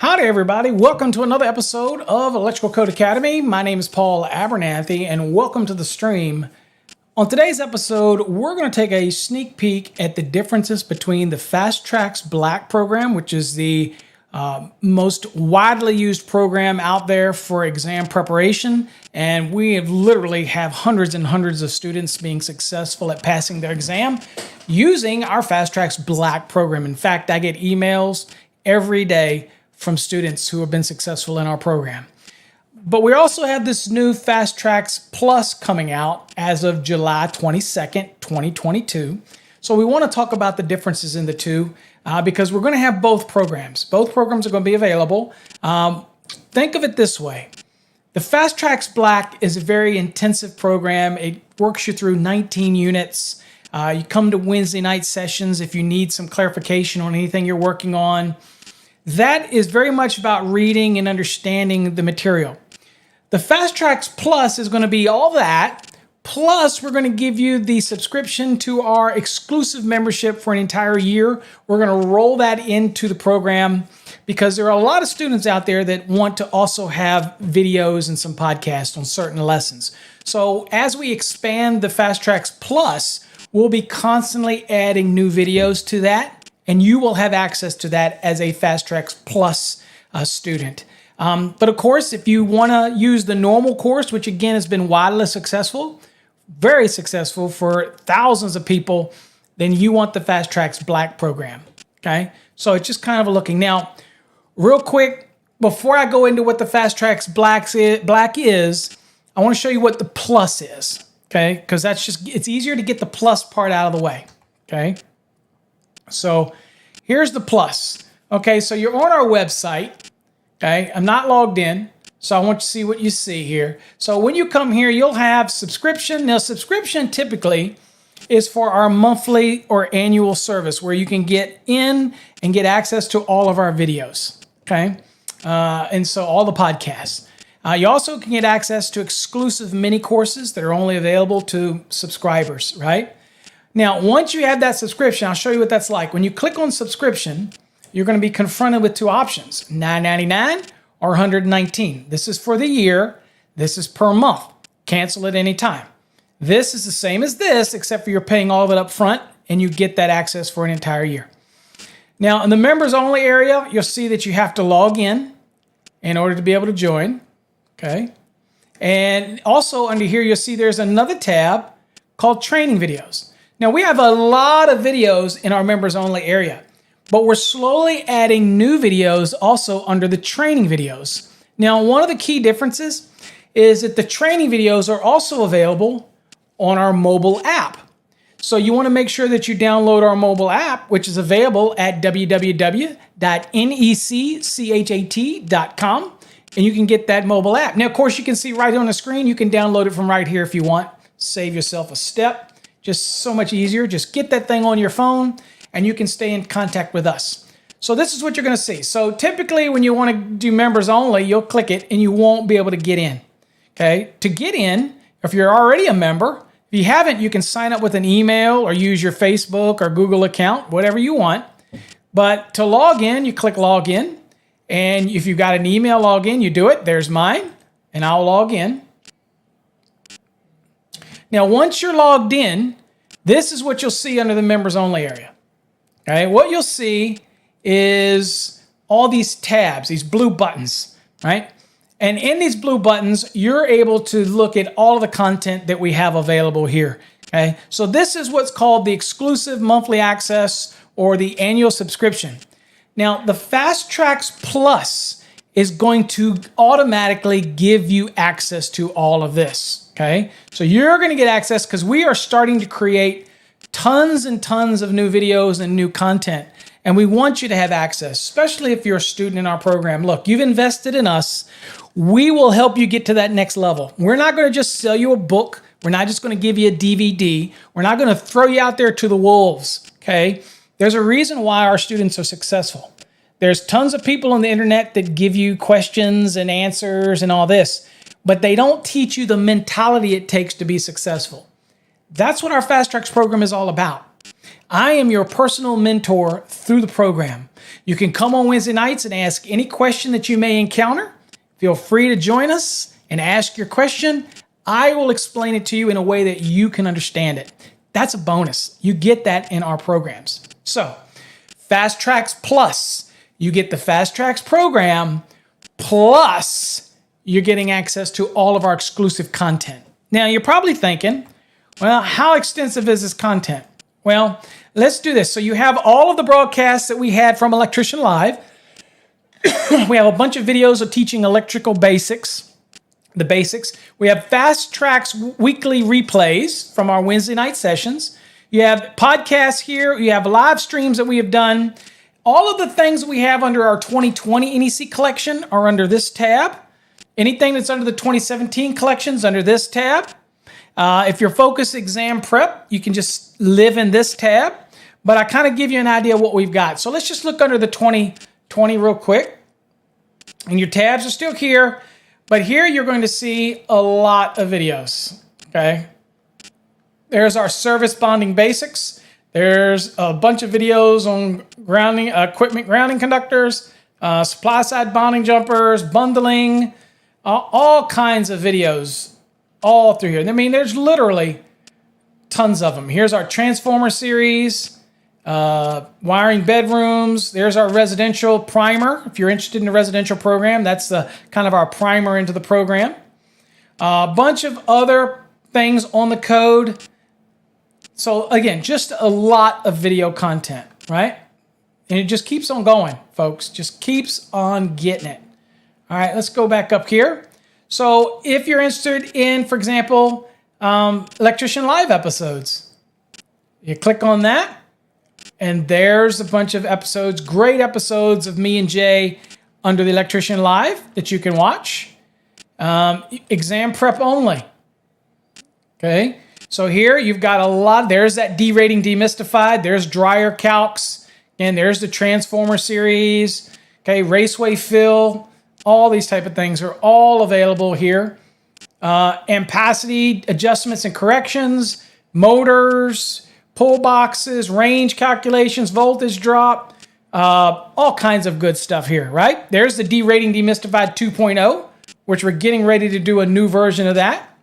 Howdy everybody, welcome to another episode of Electrical Code Academy. My name is Paul Abernathy and welcome to the stream. On today's episode, we're going to take a sneak peek at the differences between the Fast Trax Black program, which is the most widely used program out there for exam preparation. And we literally have hundreds and hundreds of students being successful at passing their exam using our Fast Trax Black program. In fact, I get emails every day from students who have been successful in our program. But we also have this new Fast Trax Plus coming out as of July 22nd, 2022. So we want to talk about the differences in the two because we're going to have both programs. Both programs are going to be available. Think of it this way. The Fast Trax Black is a very intensive program. It works you through 19 units. You come to Wednesday night sessions if you need some clarification on anything you're working on. That is very much about reading and understanding the material. The Fast Trax Plus is going to be all that, plus we're going to give you the subscription to our exclusive membership for an entire year. We're going to roll that into the program because there are a lot of students out there that want to also have videos and some podcasts on certain lessons. So as we expand the Fast Trax Plus, we'll be constantly adding new videos to that. And you will have access to that as a Fast Trax Plus student. But of course, if you want to use the normal course, which again has been wildly successful, very successful for thousands of people, then you want the Fast Trax Black program. Okay, so it's just kind of a looking. Now, real quick, before I go into what the Fast Trax Black is, I want to show you what the Plus is. Okay, because it's easier to get the Plus part out of the way. Okay. So here's the Plus. Okay, so you're on our website. Okay, I'm not logged in, so I want you to see what you see here. So when you come here, you'll have subscription. Now, subscription typically is for our monthly or annual service where you can get in and get access to all of our videos. Okay, and so all the podcasts. You also can get access to exclusive mini courses that are only available to subscribers, right? Now, once you have that subscription, I'll show you what that's like. When you click on subscription, you're going to be confronted with two options, $9.99 or $119. This is for the year. This is per month. Cancel at any time. This is the same as this, except for you're paying all of it up front, and you get that access for an entire year. Now, in the members only area, you'll see that you have to log in order to be able to join. Okay. And also under here, you'll see there's another tab called training videos. Now, we have a lot of videos in our members only area, but we're slowly adding new videos also under the training videos. Now, one of the key differences is that the training videos are also available on our mobile app. So you want to make sure that you download our mobile app, which is available at www.necchat.com, and you can get that mobile app. Now, of course, you can see right on the screen, you can download it from right here if you want. Save yourself a step. Just so much easier. Just get that thing on your phone and you can stay in contact with us. So this is what you're going to see. So typically when you want to do members only, you'll click it and you won't be able to get in. Okay. To get in, if you're already a member, if you haven't, you can sign up with an email or use your Facebook or Google account, whatever you want. But to log in, you click log in. And if you've got an email login, you do it. There's mine and I'll log in. Now, once you're logged in, this is what you'll see under the members only area. Okay, what you'll see is all these tabs, these blue buttons, right? And in these blue buttons, you're able to look at all of the content that we have available here. Okay, so this is what's called the exclusive monthly access or the annual subscription. Now, the Fast Trax Plus is going to automatically give you access to all of this. Okay, so you're going to get access because we are starting to create tons and tons of new videos and new content. And we want you to have access, especially if you're a student in our program. Look, you've invested in us. We will help you get to that next level. We're not going to just sell you a book. We're not just going to give you a DVD. We're not going to throw you out there to the wolves. Okay, there's a reason why our students are successful. There's tons of people on the internet that give you questions and answers and all this, but they don't teach you the mentality it takes to be successful. That's what our Fast Trax program is all about. I am your personal mentor through the program. You can come on Wednesday nights and ask any question that you may encounter. Feel free to join us and ask your question. I will explain it to you in a way that you can understand it. That's a bonus. You get that in our programs. So, Fast Trax Plus, you get the Fast Trax program, plus you're getting access to all of our exclusive content. Now, you're probably thinking, well, how extensive is this content? Well, let's do this. So you have all of the broadcasts that we had from Electrician Live. We have a bunch of videos of teaching electrical basics, the basics. We have Fast Trax weekly replays from our Wednesday night sessions. You have podcasts here. You have live streams that we have done. All of the things that we have under our 2020 NEC collection are under this tab. Anything that's under the 2017 collection is under this tab. If you're focused exam prep, you can just live in this tab. But I kind of give you an idea of what we've got. So let's just look under the 2020 real quick. And your tabs are still here. But here you're going to see a lot of videos. Okay. There's our service bonding basics. There's a bunch of videos on grounding, equipment grounding conductors, supply side bonding jumpers, bundling, all kinds of videos all through here. I mean, there's literally tons of them. Here's our transformer series, wiring bedrooms. There's our residential primer. If you're interested in the residential program, that's the kind of our primer into the program. A bunch of other things on the code. So again, just a lot of video content, right? And it just keeps on going, folks. Just keeps on getting it. All right, let's go back up here. So if you're interested in, for example, Electrician Live episodes, you click on that, and there's a bunch of episodes, great episodes of me and Jay under the Electrician Live that you can watch. Exam prep only. Okay, so here you've got a lot. There's that D rating demystified. There's dryer calcs, and there's the transformer series. Okay, raceway fill. All these type of things are all available here. Ampacity adjustments and corrections, motors, pull boxes, range calculations, voltage drop, all kinds of good stuff here, right? There's the D rating demystified 2.0, which we're getting ready to do a new version of that.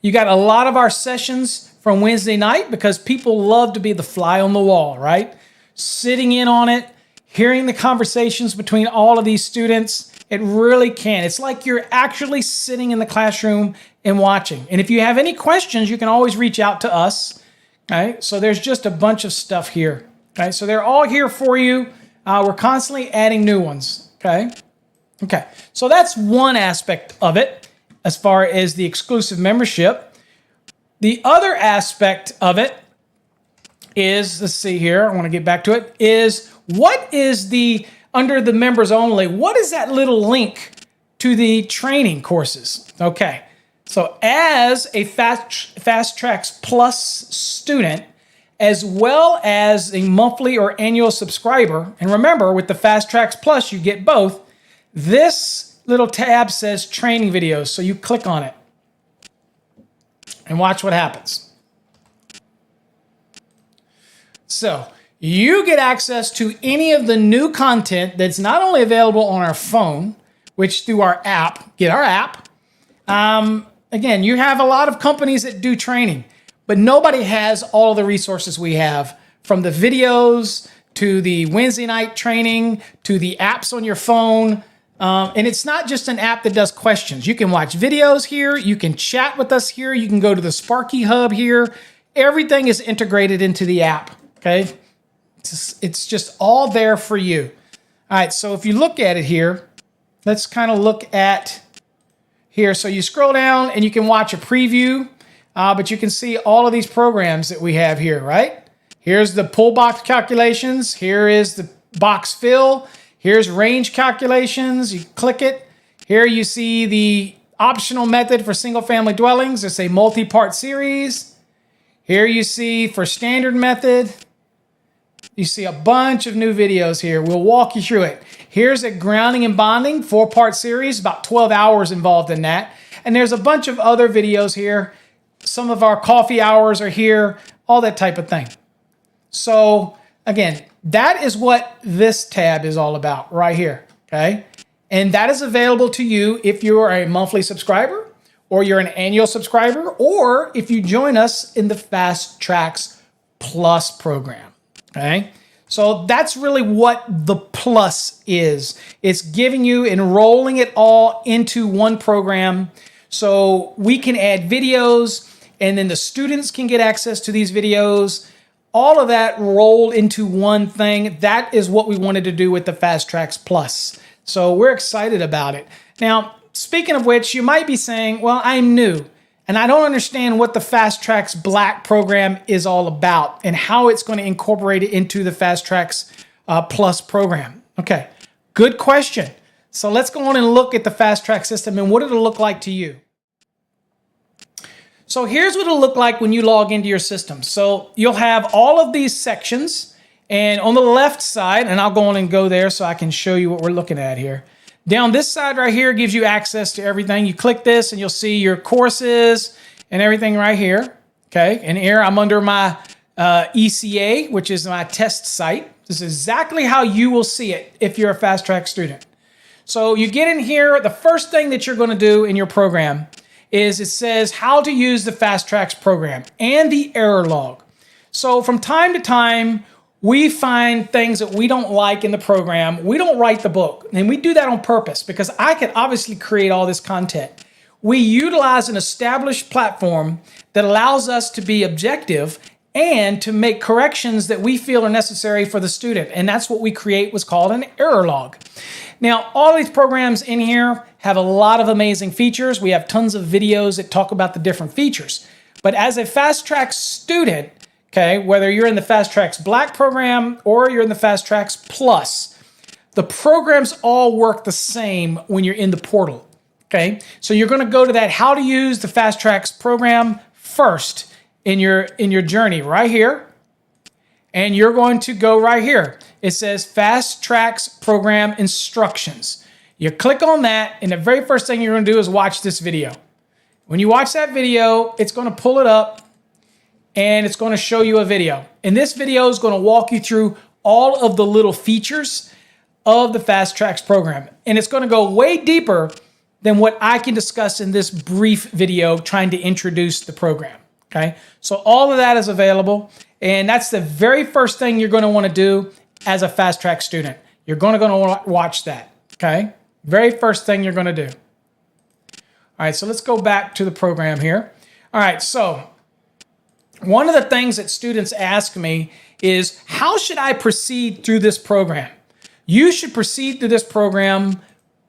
You got a lot of our sessions from Wednesday night because people love to be the fly on the wall, right? Sitting in on it, hearing the conversations between all of these students. It really can. It's like you're actually sitting in the classroom and watching. And if you have any questions, you can always reach out to us. Okay? So there's just a bunch of stuff here. Okay? So they're all here for you. We're constantly adding new ones. Okay? Okay. So that's one aspect of it as far as the exclusive membership. The other aspect of it is, let's see here, I want to get back to it, is what is the, under the members only, what is that little link to the training courses? Okay, so as a Fast Trax Plus student, as well as a monthly or annual subscriber, and remember, with the Fast Trax Plus, you get both, this little tab says training videos, so you click on it and watch what happens. So, you get access to any of the new content that's not only available on our phone, which through our app, get our app. Again, you have a lot of companies that do training, but nobody has all of the resources we have, from the videos to the Wednesday night training to the apps on your phone. And it's not just an app that does questions. You can watch videos here. You can chat with us here. You can go to the Sparky Hub here. Everything is integrated into the app, okay? It's just all there for you. All right, so if you look at it here, let's kind of look at here. So you scroll down and you can watch a preview, but you can see all of these programs that we have here, right? Here's the pull box calculations. Here is the box fill. Here's range calculations. You click it. Here you see the optional method for single family dwellings. It's a multi-part series. Here you see for standard method. You see a bunch of new videos here. We'll walk you through it. Here's a grounding and bonding 4-part series, about 12 hours involved in that. And there's a bunch of other videos here. Some of our coffee hours are here, all that type of thing. So again, that is what this tab is all about right here, okay? And that is available to you if you are a monthly subscriber, or you're an annual subscriber, or if you join us in the Fast Trax Plus program, okay? So that's really what the plus is. It's giving you, enrolling it all into one program so we can add videos, and then the students can get access to these videos. All of that rolled into one thing. That is what we wanted to do with the Fast Trax Plus. So we're excited about it. Now, speaking of which, you might be saying, well, I'm new and I don't understand what the Fast Trax Black program is all about and how it's going to incorporate it into the Fast Trax Plus program. Okay, good question. So let's go on and look at the Fast Trax system and what it'll look like to you. So here's what it'll look like when you log into your system. So you'll have all of these sections, and on the left side, and I'll go on and go there so I can show you what we're looking at here. Down this side right here gives you access to everything. You click this and you'll see your courses and everything right here. Okay, and here I'm under my ECA, which is my test site. This is exactly how you will see it if you're a Fast Trax student. So you get in here, the first thing that you're going to do in your program is it says how to use the Fast Trax program and the error log. So from time to time, we find things that we don't like in the program. We don't write the book, and we do that on purpose because I can obviously create all this content. We utilize an established platform that allows us to be objective and to make corrections that we feel are necessary for the student. And that's what we create, what's called an error log. Now, all these programs in here have a lot of amazing features. We have tons of videos that talk about the different features. But as a Fast Trax student, okay, whether you're in the Fast Trax Black program or you're in the Fast Trax Plus, the programs all work the same when you're in the portal, okay? So you're gonna go to that how to use the Fast Trax program first in your journey right here, and you're going to go right here. It says Fast Trax Program Instructions. You click on that, and the very first thing you're gonna do is watch this video. When you watch that video, it's gonna pull it up, and it's going to show you a video. And this video is going to walk you through all of the little features of the Fast Trax program. And it's going to go way deeper than what I can discuss in this brief video trying to introduce the program. Okay, so all of that is available. And that's the very first thing you're going to want to do as a Fast Trax student. You're going to watch that. Okay, very first thing you're going to do. All right, so let's go back to the program here. All right, so one of the things that students ask me is, how should I proceed through this program? You should proceed through this program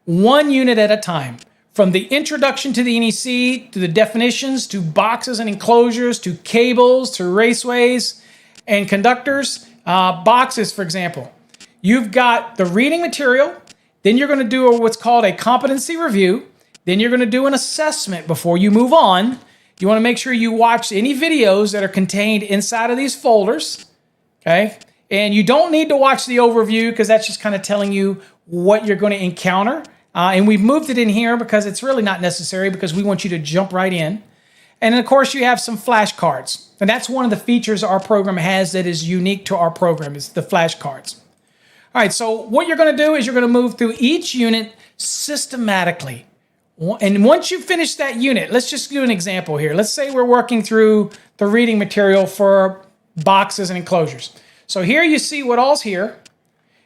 one unit at a time. From the introduction to the NEC, to the definitions, to boxes and enclosures, to cables, to raceways and conductors. Boxes, for example. You've got the reading material, then you're going to do what's called a competency review, then you're going to do an assessment before you move on. You want to make sure you watch any videos that are contained inside of these folders, okay? And you don't need to watch the overview because that's just kind of telling you what you're going to encounter. And we've moved it in here because it's really not necessary because we want you to jump right in. And then, of course, you have some flashcards. And that's one of the features our program has that is unique to our program, is the flashcards. All right, so what you're going to do is you're going to move through each unit systematically. And once you finish that unit, let's just do an example here. Let's say we're working through the reading material for boxes and enclosures. So here you see what all's here.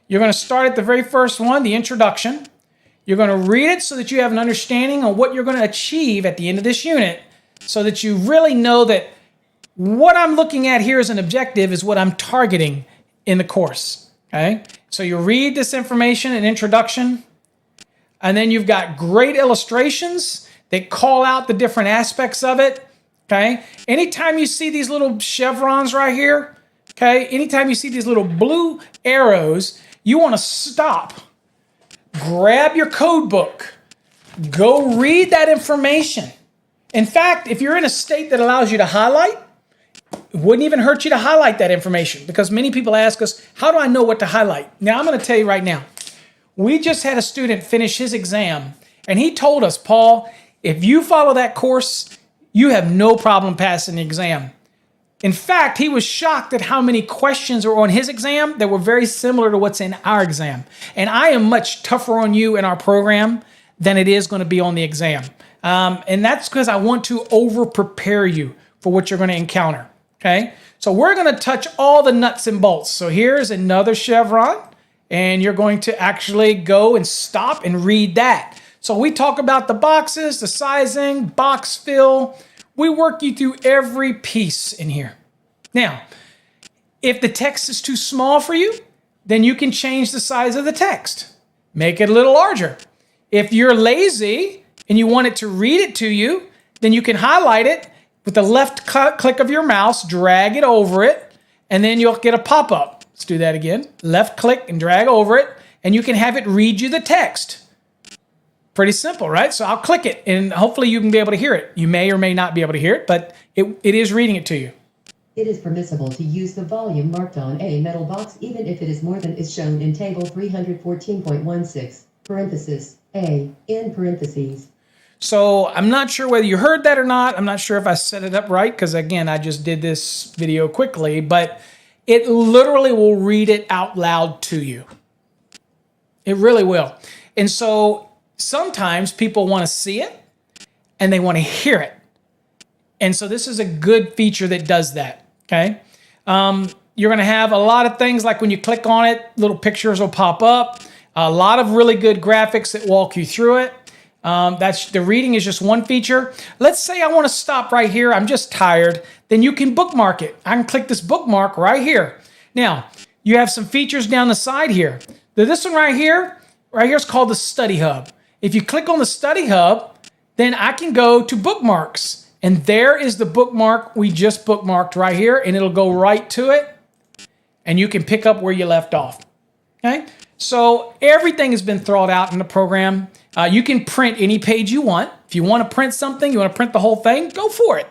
You're going to start at the very first one, the introduction. You're going to read it so that you have an understanding of what you're going to achieve at the end of this unit so that you really know that what I'm looking at here as an objective is what I'm targeting in the course, okay? So you read this information, an introduction, and then you've got great illustrations that call out the different aspects of it, okay? Anytime you see these little chevrons right here, okay? Anytime you see these little blue arrows, you want to stop. Grab your code book. Go read that information. In fact, if you're in a state that allows you to highlight, it wouldn't even hurt you to highlight that information because many people ask us, how do I know what to highlight? Now, I'm going to tell you right now. We just had a student finish his exam, and he told us, Paul, if you follow that course, you have no problem passing the exam. In fact, he was shocked at how many questions were on his exam that were very similar to what's in our exam. And I am much tougher on you in our program than it is going to be on the exam. And that's because I want to over-prepare you for what you're going to encounter, okay? So we're going to touch all the nuts and bolts. So here's another chevron, and you're going to actually go and stop and read that. So we talk about the boxes, the sizing, box fill. We work you through every piece in here. Now, if the text is too small for you, then you can change the size of the text. Make it a little larger. If you're lazy and you want it to read it to you, then you can highlight it with the left click of your mouse, drag it over it, and then you'll get a pop-up. Let's do that again. Left click and drag over it, and you can have it read you the text. Pretty simple, right? So I'll click it, and hopefully you can be able to hear it. You may or may not be able to hear it, but it is reading it to you. It is permissible to use the volume marked on a metal box even if it is more than is shown in table 314.16, parenthesis, A, in parentheses. So I'm not sure whether you heard that or not. I'm not sure if I set it up right because, again, I just did this video quickly, but it literally will read it out loud to you. It really will. And so sometimes people want to see it and they want to hear it. And so this is a good feature that does that, okay? You're going to have a lot of things like when you click on it, little pictures will pop up. A lot of really good graphics that walk you through it. That's the reading is just one feature. Let's say I want to stop right here. I'm just tired. Then you can bookmark it. I can click this bookmark right here. Now, you have some features down the side here. This one right here is called the Study Hub. If you click on the Study Hub, then I can go to bookmarks. And there is the bookmark we just bookmarked right here, and it'll go right to it. And you can pick up where you left off. Okay? So everything has been thought out in the program. You can print any page you want. If you want to print something, you want to print the whole thing, go for it.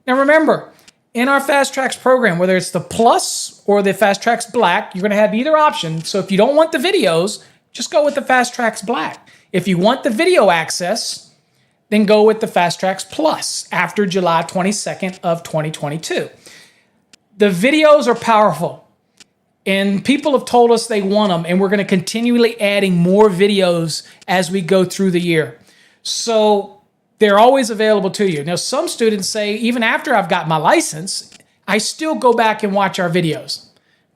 Now remember, in our Fast Trax program, whether it's the Plus or the Fast Trax Black, you're going to have either option. So if you don't want the videos, just go with the Fast Trax Black. If you want the video access, then go with the Fast Trax Plus after July 22nd of 2022. The videos are powerful. And people have told us they want them, and we're going to continually adding more videos as we go through the year. So they're always available to you. Now, some students say, even after I've got my license, I still go back and watch our videos,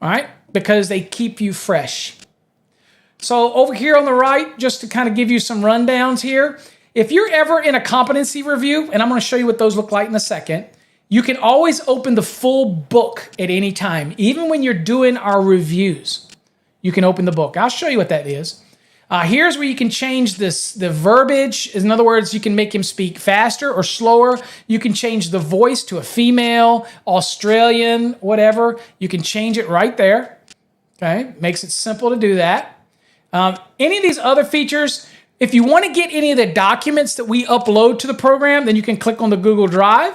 all right? Because they keep you fresh. So over here on the right, just to kind of give you some rundowns here, if you're ever in a competency review, and I'm going to show you what those look like in a second, you can always open the full book at any time. Even when you're doing our reviews, you can open the book. I'll show you what that is. Here's where you can change the verbiage. In other words, you can make him speak faster or slower. You can change the voice to a female, Australian, whatever. You can change it right there. Okay, makes it simple to do that. Any of these other features, if you want to get any of the documents that we upload to the program, then you can click on the Google Drive.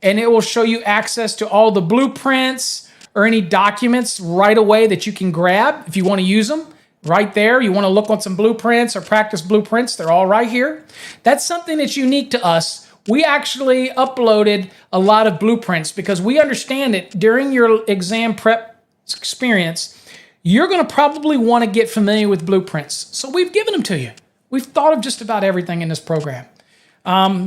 And it will show you access to all the blueprints or any documents right away that you can grab if you want to use them. Right there, you want to look on some blueprints or practice blueprints, they're all right here. That's something that's unique to us. We actually uploaded a lot of blueprints because we understand that during your exam prep experience, you're going to probably want to get familiar with blueprints. So we've given them to you. We've thought of just about everything in this program.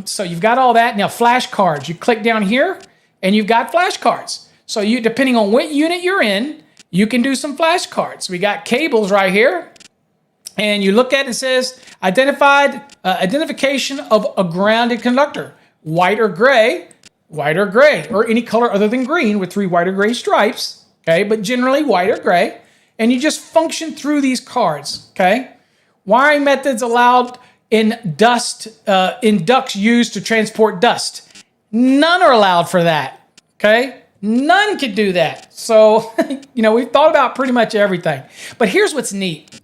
So you've got all that. Now, flashcards. You click down here, and you've got flashcards. So you, depending on what unit you're in, you can do some flashcards. We got cables right here, and you look at it and it says, identification of a grounded conductor. White or gray, or any color other than green with 3 white or gray stripes, okay? But generally white or gray. And you just function through these cards, okay? Wiring methods allowed in ducts used to transport dust. None are allowed for that, okay? None could do that. So, we've thought about pretty much everything. But here's what's neat.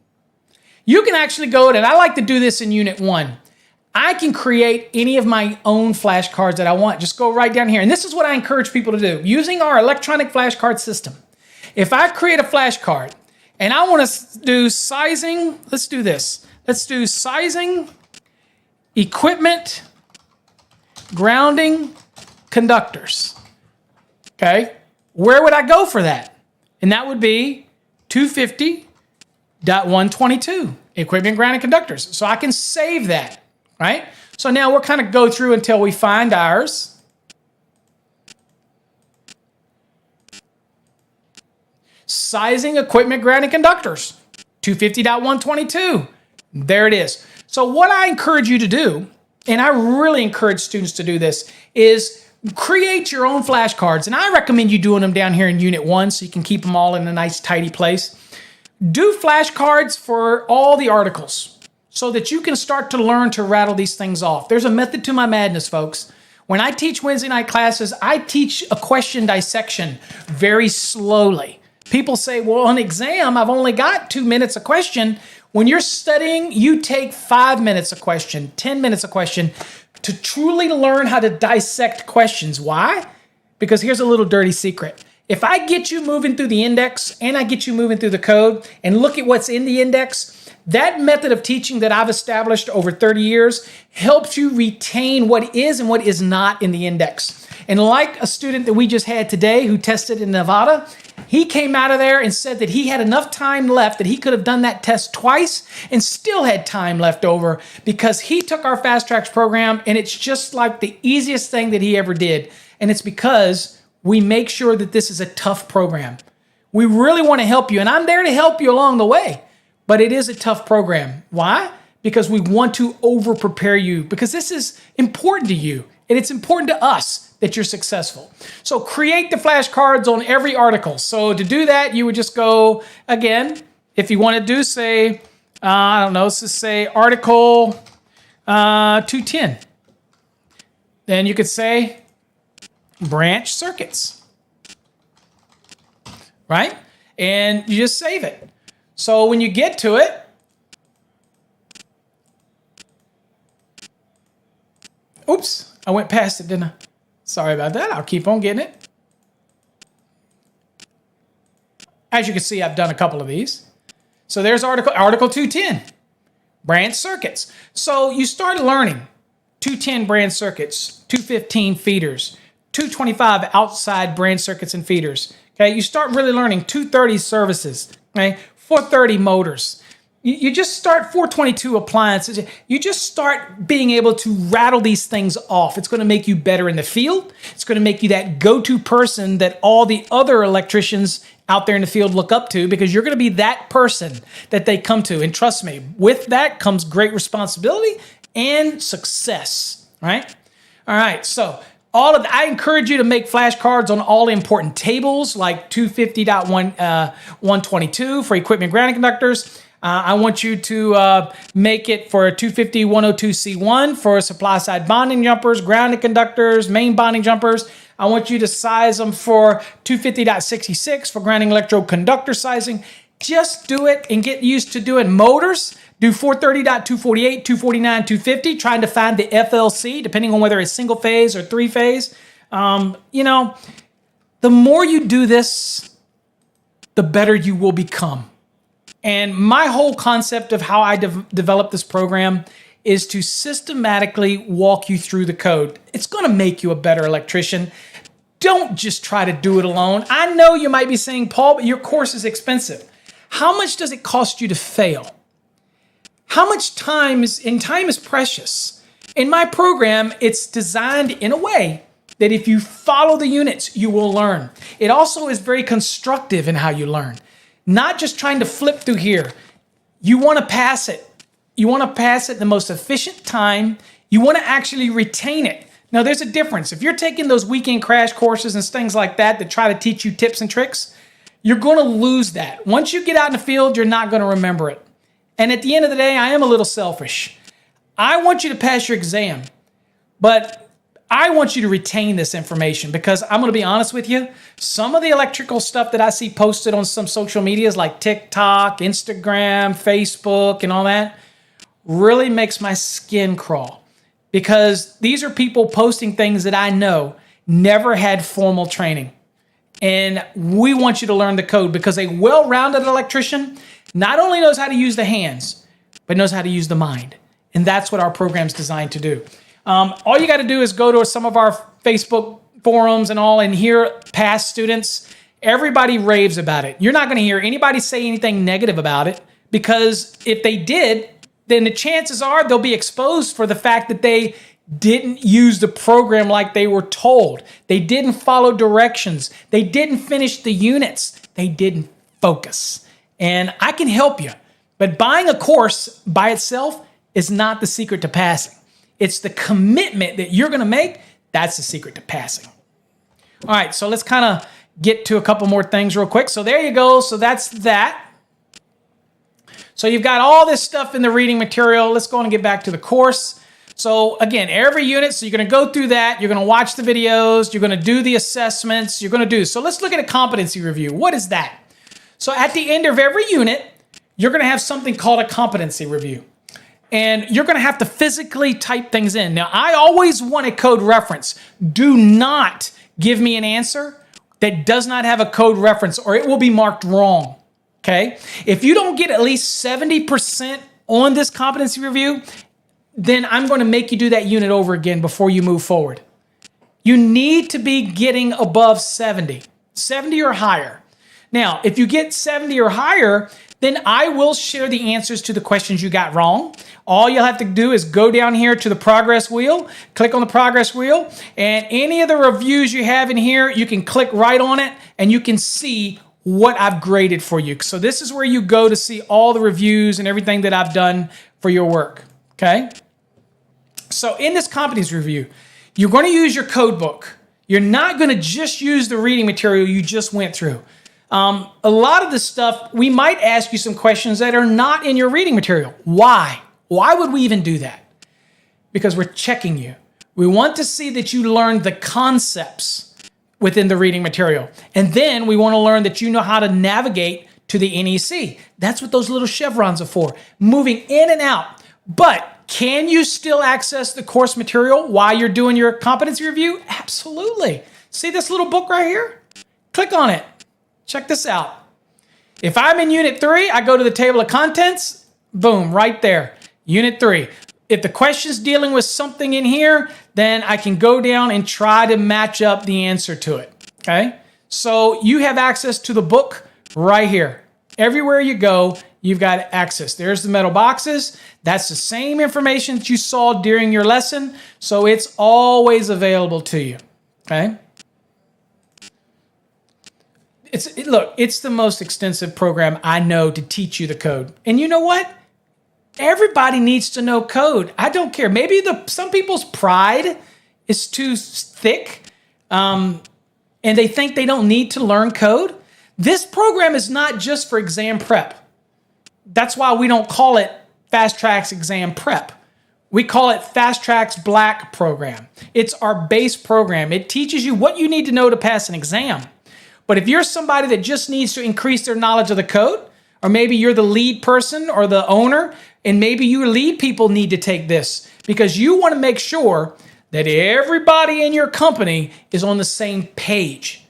You can actually go, and I like to do this in Unit 1. I can create any of my own flashcards that I want. Just go right down here. And this is what I encourage people to do. Using our electronic flashcard system. If I create a flashcard, and I want to do sizing, let's do this. Let's do sizing, equipment, grounding, conductors. Okay, where would I go for that? And that would be 250.122, equipment, ground, and conductors. So I can save that, right? So now we'll kind of go through until we find ours. Sizing, equipment, ground, and conductors, 250.122. There it is. So what I encourage you to do, and I really encourage students to do this, is create your own flashcards. And I recommend you doing them down here in Unit 1 so you can keep them all in a nice, tidy place. Do flashcards for all the articles so that you can start to learn to rattle these things off. There's a method to my madness, folks. When I teach Wednesday night classes, I teach a question dissection very slowly. People say, well, on exam, I've only got 2 minutes a question. When you're studying, you take 5 minutes a question, 10 minutes a question to truly learn how to dissect questions. Why? Because here's a little dirty secret. If I get you moving through the index and I get you moving through the code and look at what's in the index, that method of teaching that I've established over 30 years helps you retain what is and what is not in the index. And like a student that we just had today who tested in Nevada, he came out of there and said that he had enough time left that he could have done that test twice and still had time left over because he took our Fast Trax program and it's just like the easiest thing that he ever did. And it's because we make sure that this is a tough program. We really want to help you, and I'm there to help you along the way, but it is a tough program. Why? Because we want to over-prepare you because this is important to you and it's important to us that you're successful. So create the flashcards on every article. So to do that, you would just go, again, if you want to do, say, I don't know, let's just say article 210. Then you could say branch circuits, right? And you just save it. So when you get to it, oops, I went past it, didn't I? Sorry about that. I'll keep on getting it. As you can see, I've done a couple of these. So there's article 210, branch circuits. So you start learning 210 branch circuits, 215 feeders, 225 outside branch circuits and feeders. Okay, you start really learning 230 services, okay, 430 motors. You just start 422 appliances. You just start being able to rattle these things off. It's going to make you better in the field. It's going to make you that go-to person that all the other electricians out there in the field look up to because you're going to be that person that they come to. And trust me, with that comes great responsibility and success, right? All right, so I encourage you to make flashcards on all important tables like 250.122 for equipment grounding conductors. I want you to make it for 250.102C1 for supply side bonding jumpers, grounding conductors, main bonding jumpers. I want you to size them for 250.66 for grounding electrode conductor sizing. Just do it and get used to doing motors. Do 430.248, 249, 250, trying to find the FLC, depending on whether it's single phase or three phase. The more you do this, the better you will become. And my whole concept of how I developed this program is to systematically walk you through the code. It's going to make you a better electrician. Don't just try to do it alone. I know you might be saying, Paul, but your course is expensive. How much does it cost you to fail? How much time is precious? In my program, it's designed in a way that if you follow the units, you will learn. It also is very constructive in how you learn. Not just trying to flip through here. You want to pass it. You want to pass it in the most efficient time. You want to actually retain it. Now, there's a difference. If you're taking those weekend crash courses and things like that try to teach you tips and tricks, you're going to lose that. Once you get out in the field, you're not going to remember it. And at the end of the day, I am a little selfish. I want you to pass your exam, but I want you to retain this information because I'm going to be honest with you. Some of the electrical stuff that I see posted on some social medias like TikTok, Instagram, Facebook, and all that really makes my skin crawl because these are people posting things that I know never had formal training. And we want you to learn the code because a well-rounded electrician not only knows how to use the hands, but knows how to use the mind. And that's what our program's designed to do. All you got to do is go to some of our Facebook forums and all and hear past students, everybody raves about it. You're not going to hear anybody say anything negative about it, because if they did, then the chances are they'll be exposed for the fact that they didn't use the program like they were told. They didn't follow directions. They didn't finish the units. They didn't focus. And I can help you. But buying a course by itself is not the secret to passing. It's the commitment that you're going to make. That's the secret to passing. All right, so let's kind of get to a couple more things real quick. So there you go. So that's that. So you've got all this stuff in the reading material. Let's go on and get back to the course. So again, every unit, so you're going to go through that. You're going to watch the videos. You're going to do the assessments. You're going to do. So let's look at a competency review. What is that? So at the end of every unit, you're going to have something called a competency review. And you're going to have to physically type things in. Now, I always want a code reference. Do not give me an answer that does not have a code reference, or it will be marked wrong. Okay? If you don't get at least 70% on this competency review, then I'm going to make you do that unit over again before you move forward. You need to be getting above 70 or higher. Now, if you get 70 or higher, then I will share the answers to the questions you got wrong. All you'll have to do is go down here to the progress wheel, click on the progress wheel, and any of the reviews you have in here, you can click right on it and you can see what I've graded for you. So this is where you go to see all the reviews and everything that I've done for your work, okay? So in this competency review, you're going to use your code book. You're not going to just use the reading material you just went through. A lot of the stuff, we might ask you some questions that are not in your reading material. Why? Why would we even do that? Because we're checking you. We want to see that you learned the concepts within the reading material. And then we want to learn that you know how to navigate to the NEC. That's what those little chevrons are for, moving in and out. But can you still access the course material while you're doing your competency review? Absolutely. See this little book right here? Click on it. Check this out. If I'm in Unit 3, I go to the table of contents. Boom, right there. Unit 3. If the question's dealing with something in here, then I can go down and try to match up the answer to it, okay? So you have access to the book right here. Everywhere you go, you've got access. There's the metal boxes. That's the same information that you saw during your lesson, so it's always available to you, okay? Look, it's the most extensive program I know to teach you the code. And you know what? Everybody needs to know code. I don't care. Maybe some people's pride is too thick, and they think they don't need to learn code. This program is not just for exam prep. That's why we don't call it Fast Trax Exam Prep. We call it Fast Trax Black Program. It's our base program. It teaches you what you need to know to pass an exam. But if you're somebody that just needs to increase their knowledge of the code, or maybe you're the lead person or the owner, and maybe your lead people need to take this because you want to make sure that everybody in your company is on the same page.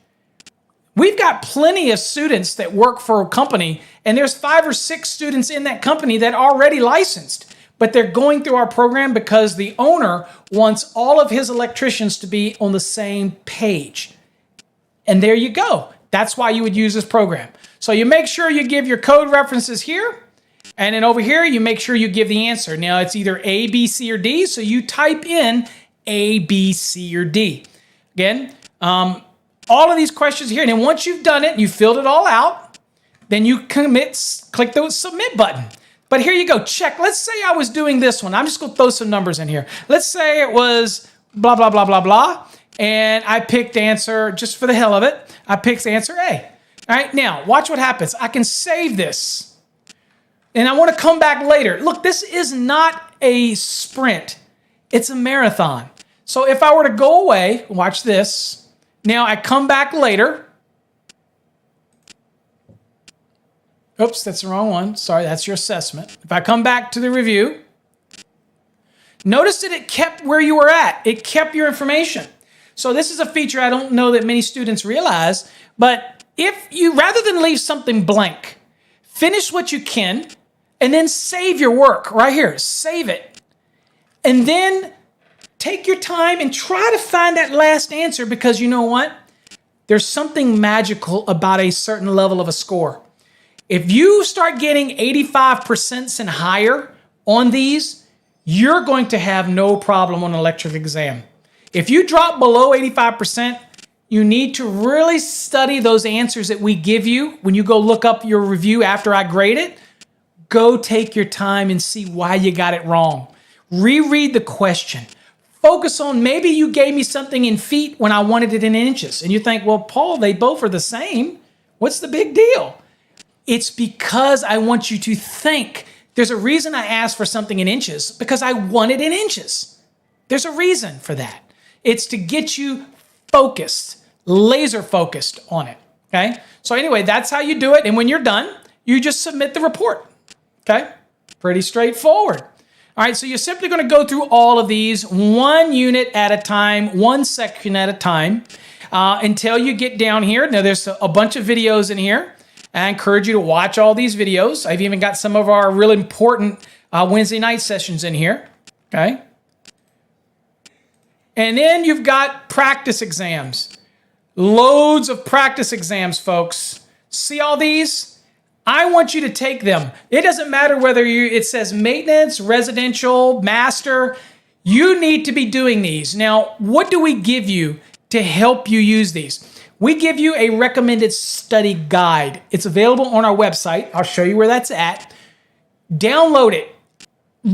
We've got plenty of students that work for a company, and there's 5 or 6 students in that company that are already licensed, but they're going through our program because the owner wants all of his electricians to be on the same page. And there you go. That's why you would use this program. So you make sure you give your code references here. And then over here, you make sure you give the answer. Now, it's either A, B, C, or D. So you type in A, B, C, or D. Again, all of these questions here. And then once you've done it, you filled it all out, then you click the submit button. But here you go. Check. Let's say I was doing this one. I'm just going to throw some numbers in here. Let's say it was blah, blah, blah, blah, blah. And I picked answer, just for the hell of it, I picked answer A. All right, now, watch what happens. I can save this. And I want to come back later. Look, this is not a sprint. It's a marathon. So if I were to go away, watch this. Now I come back later. Oops, that's the wrong one. Sorry, that's your assessment. If I come back to the review, notice that it kept where you were at. It kept your information. So this is a feature I don't know that many students realize, but if you, rather than leave something blank, finish what you can, and then save your work right here. Save it. And then take your time and try to find that last answer, because you know what? There's something magical about a certain level of a score. If you start getting 85% and higher on these, you're going to have no problem on an electric exam. If you drop below 85%, you need to really study those answers that we give you when you go look up your review after I grade it. Go take your time and see why you got it wrong. Reread the question. Focus on, maybe you gave me something in feet when I wanted it in inches. And you think, well, Paul, they both are the same. What's the big deal? It's because I want you to think. There's a reason I asked for something in inches, because I want it in inches. There's a reason for that. It's to get you focused, laser focused on it, okay? So anyway, that's how you do it. And when you're done, you just submit the report, okay? Pretty straightforward. All right, so you're simply going to go through all of these one unit at a time, one section at a time, until you get down here. Now, there's a bunch of videos in here. I encourage you to watch all these videos. I've even got some of our really important Wednesday night sessions in here, okay? And then you've got practice exams. Loads of practice exams, folks. See all these? I want you to take them. It doesn't matter whether it says maintenance, residential, master. You need to be doing these. Now, what do we give you to help you use these? We give you a recommended study guide. It's available on our website. I'll show you where that's at. Download it.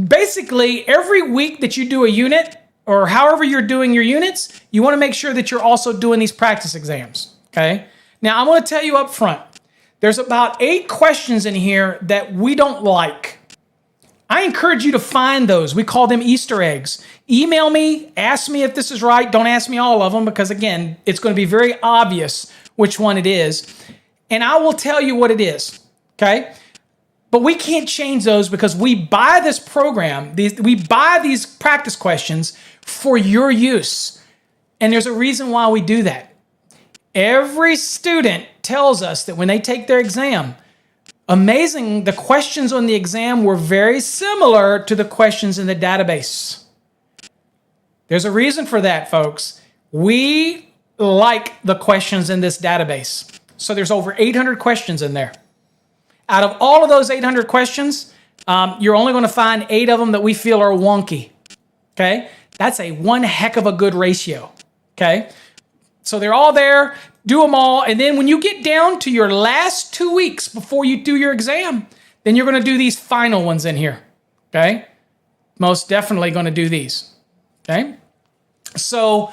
Basically, every week that you do a unit, or however you're doing your units, you want to make sure that you're also doing these practice exams, okay? Now, I'm going to tell you up front, there's about 8 questions in here that we don't like. I encourage you to find those. We call them Easter eggs. Email me, ask me if this is right. Don't ask me all of them, because again, it's going to be very obvious which one it is. And I will tell you what it is, okay? But we can't change those, because we buy this program, we buy these practice questions for your use. And there's a reason why we do that. Every student tells us that when they take their exam, amazing, the questions on the exam were very similar to the questions in the database. There's a reason for that, folks. We like the questions in this database. So there's over 800 questions in there. Out of all of those 800 questions, you're only going to find 8 of them that we feel are wonky, okay? That's a one heck of a good ratio, okay? So they're all there, do them all, and then when you get down to your last 2 weeks before you do your exam, then you're going to do these final ones in here, okay? Most definitely going to do these, okay? So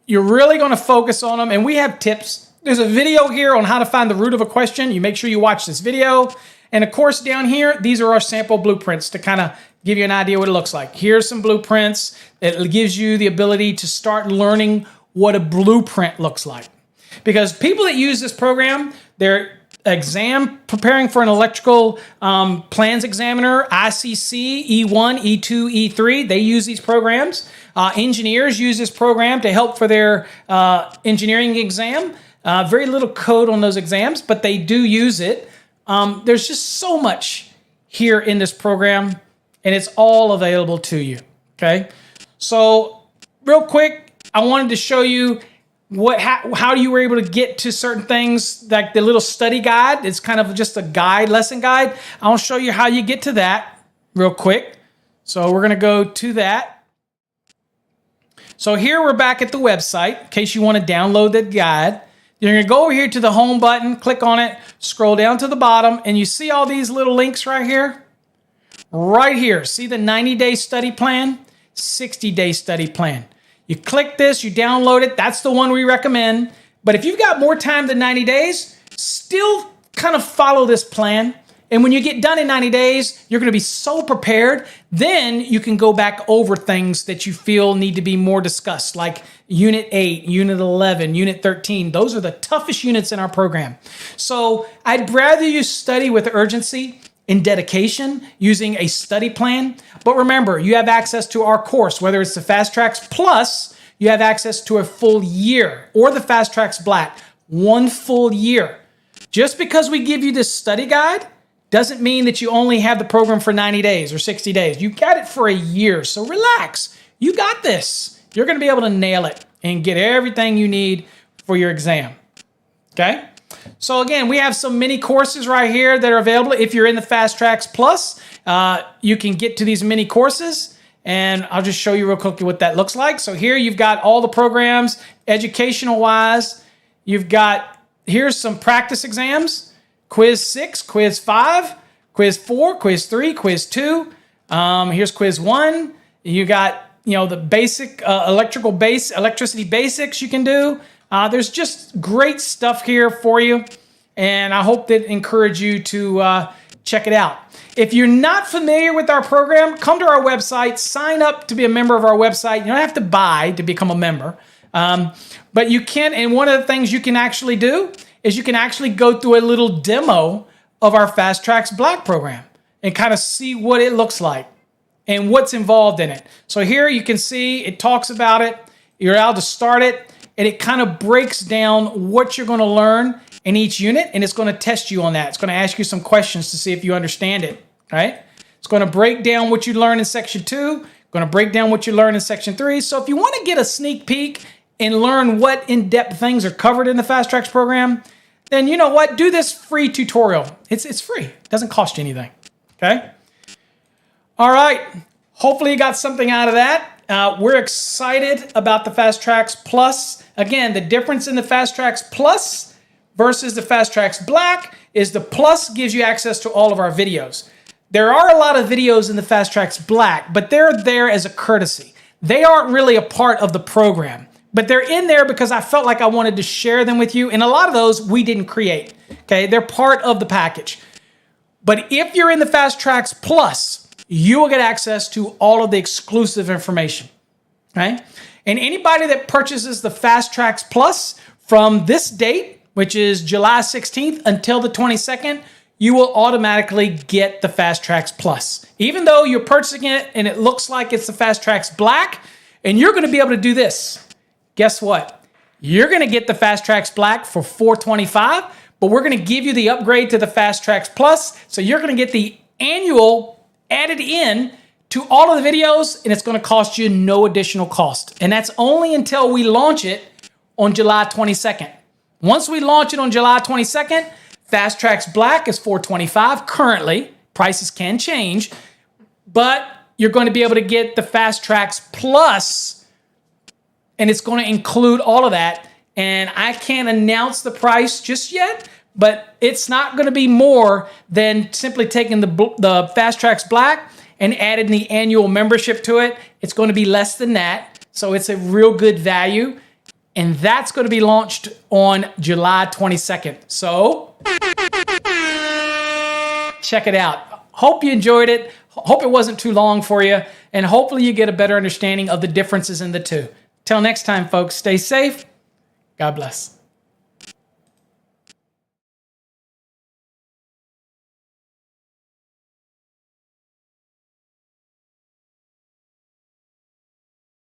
you're really going to focus on them, and we have tips. There's a video here on how to find the root of a question. You make sure you watch this video. And of course, down here, these are our sample blueprints to kind of give you an idea what it looks like. Here's some blueprints. It gives you the ability to start learning what a blueprint looks like. Because people that use this program, they're preparing for an electrical plans examiner, ICC, E1, E2, E3. They use these programs. Engineers use this program to help for their engineering exam. Very little code on those exams, but they do use it. There's just so much here in this program, and it's all available to you, okay? So real quick, I wanted to show you how you were able to get to certain things, like the little study guide. It's kind of just a guide, lesson guide. I'll show you how you get to that real quick. So we're going to go to that. So here we're back at the website, in case you want to download that guide. You're going to go over here to the home button, click on it, scroll down to the bottom, and you see all these little links right here? Right here. See the 90-day study plan, 60-day study plan. You click this, you download it. That's the one we recommend. But if you've got more time than 90 days, still kind of follow this plan. And when you get done in 90 days, you're going to be so prepared. Then you can go back over things that you feel need to be more discussed, like Unit 8, Unit 11, Unit 13. Those are the toughest units in our program. So I'd rather you study with urgency and dedication using a study plan. But remember, you have access to our course, whether it's the Fast Trax Plus, you have access to a full year, or the Fast Trax Black, 1 full year. Just because we give you this study guide doesn't mean that you only have the program for 90 days or 60 days. You got it for a year, so relax. You got this. You're going to be able to nail it and get everything you need for your exam, okay? So again, we have some mini courses right here that are available. If you're in the Fast Trax Plus, you can get to these mini courses, and I'll just show you real quickly what that looks like. So here you've got all the programs, educational-wise. You've got, here's some practice exams. Quiz 6, Quiz 5, Quiz 4, Quiz 3, Quiz 2. Here's Quiz 1. You got, the basic electricity basics you can do. There's just great stuff here for you, and I hope that encourage you to check it out. If you're not familiar with our program, come to our website, sign up to be a member of our website. You don't have to buy to become a member, but you can, and one of the things you can actually do is you can actually go through a little demo of our Fast Trax Black program and kind of see what it looks like and what's involved in it. So here you can see it talks about it. You're able to start it, and it kind of breaks down what you're going to learn in each unit, and it's going to test you on that. It's going to ask you some questions to see if you understand it, right? It's going to break down what you learn in Section 2, going to break down what you learn in Section 3. So if you want to get a sneak peek and learn what in-depth things are covered in the Fast Trax program, then you know what? Do this free tutorial. It's free. It doesn't cost you anything, okay? All right. Hopefully you got something out of that. We're excited about the Fast Trax Plus. Again, the difference in the Fast Trax Plus versus the Fast Trax Black is the Plus gives you access to all of our videos. There are a lot of videos in the Fast Trax Black, but they're there as a courtesy. They aren't really a part of the program. But they're in there because I felt like I wanted to share them with you. And a lot of those we didn't create, okay? They're part of the package. But if you're in the Fast Trax Plus, you will get access to all of the exclusive information, okay? And anybody that purchases the Fast Trax Plus from this date, which is July 16th until the 22nd, you will automatically get the Fast Trax Plus. Even though you're purchasing it and it looks like it's the Fast Trax Black, and you're going to be able to do this. Guess what? You're going to get the Fast Trax Black for $425, but we're going to give you the upgrade to the Fast Trax Plus, so you're going to get the annual added in to all of the videos, and it's going to cost you no additional cost. And that's only until we launch it on July 22nd. Once we launch it on July 22nd, Fast Trax Black is $425 currently. Prices can change, but you're going to be able to get the Fast Trax Plus, and it's going to include all of that. And I can't announce the price just yet, but it's not going to be more than simply taking the Fast Trax Black and adding the annual membership to it. It's going to be less than that. So it's a real good value. And that's going to be launched on July 22nd. So check it out. Hope you enjoyed it. Hope it wasn't too long for you. And hopefully you get a better understanding of the differences in the two. Till next time, folks, stay safe. God bless.